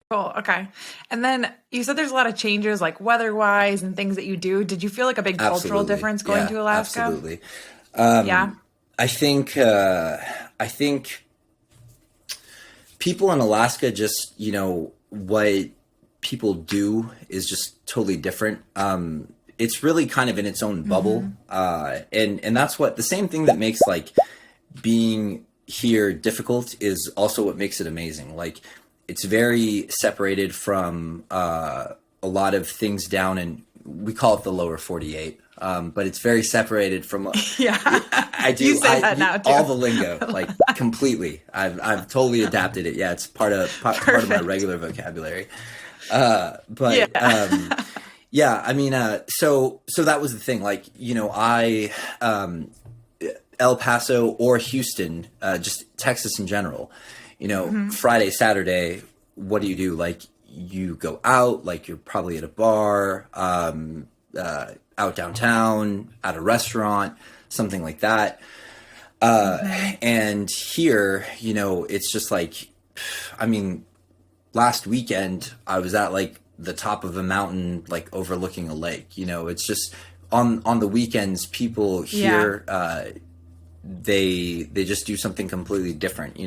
Cool. Okay. And then you said there's a lot of changes like weather-wise and things that you do. Did you feel like a big cultural Absolutely. difference going Yeah, to Alaska? absolutely. Yeah. I think people in Alaska just, what people do is just totally different. It's really kind of in its own bubble. And that's what the same thing that makes like being here difficult is also what makes it amazing. Like it's very separated from a lot of things down in, we call it the lower 48. But it's very separated from. Yeah. I do. You say that now too. All the lingo, like completely. I've totally adapted it. Yeah, it's part of my Perfect. regular vocabulary. But Yeah. yeah, I mean, so that was the thing. Like, I El Paso or Houston, just Texas in general. Friday, Saturday, what do you do? Like, you go out, like you're probably at a bar, out downtown, at a restaurant, something like that. And here, it's just like, I mean, last weekend I was at like the top of a mountain, like overlooking a lake. It's just on the weekends, people Yeah. here, they just do something completely different,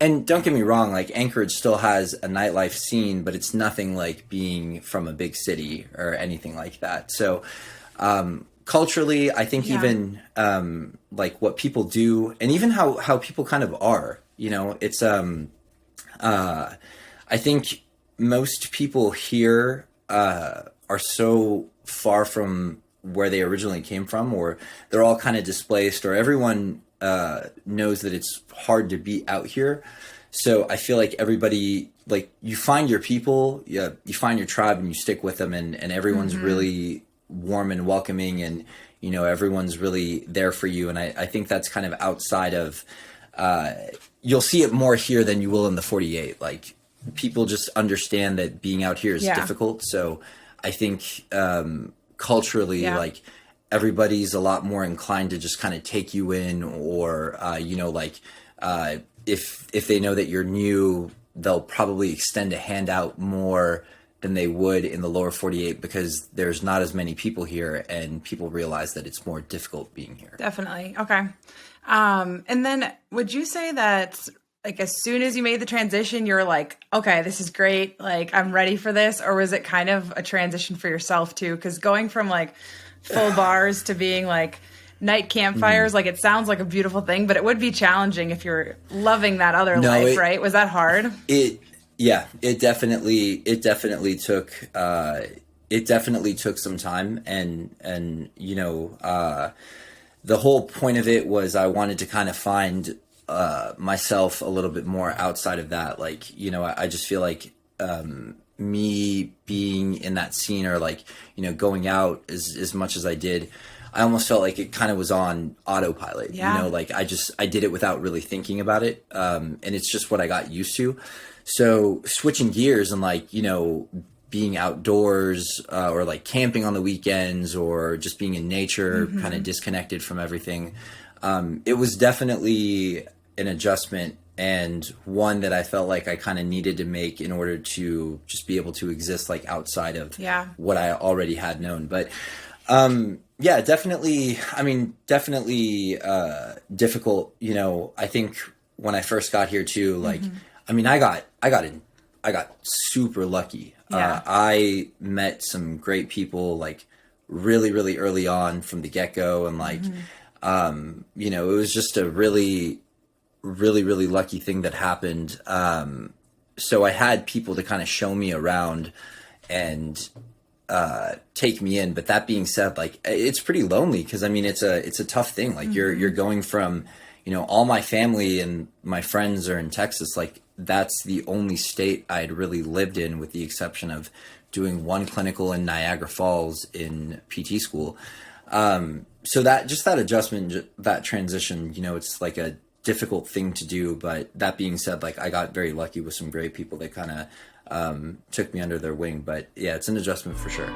and don't get me wrong, like Anchorage still has a nightlife scene, but it's nothing like being from a big city or anything like that. So culturally, I think Yeah. even like what people do and even how people kind of are, it's I think most people here are so far from where they originally came from, or they're all kind of displaced, or everyone knows that it's hard to be out here. So I feel like everybody, like you find your people, you find your tribe and you stick with them, and everyone's really warm and welcoming, and everyone's really there for you. And I think that's kind of outside of you'll see it more here than you will in the 48. Like people just understand that being out here is Yeah. difficult. So I think culturally, Yeah. like everybody's a lot more inclined to just kind of take you in, or like if they know that you're new, they'll probably extend a hand out more than they would in the lower 48, because there's not as many people here and people realize that it's more difficult being here. Definitely. Okay. And then would you say that like as soon as you made the transition, you're like, okay, this is great. Like I'm ready for this. Or was it kind of a transition for yourself too? Because going from like full bars to being like night campfires, like it sounds like a beautiful thing, but it would be challenging if you're loving that other No, life, right? Was that hard? It definitely took some time, and the whole point of it was I wanted to kind of find myself a little bit more outside of that. Like, I just feel like me being in that scene, or like, going out as much as I did, I almost felt like it kind of was on autopilot. Yeah. Like I did it without really thinking about it. And it's just what I got used to. So switching gears and like, being outdoors, or like camping on the weekends, or just being in nature, kind of disconnected from everything. It was definitely an adjustment, and one that I felt like I kind of needed to make in order to just be able to exist like outside of Yeah. what I already had known. But yeah, definitely. I mean, definitely difficult. I think when I first got here too, like, I mean, I got super lucky. Yeah. I met some great people like really, really early on from the get-go, and like, it was just a really, really, really lucky thing that happened. So I had people to kind of show me around and take me in. But that being said, like it's pretty lonely, because I mean it's a tough thing. Like you're going from, all my family and my friends are in Texas. Like that's the only state I'd really lived in, with the exception of doing one clinical in Niagara Falls in PT school. So that adjustment, that transition, it's like a difficult thing to do. But that being said, like I got very lucky with some great people that kind of took me under their wing. But yeah, it's an adjustment for sure.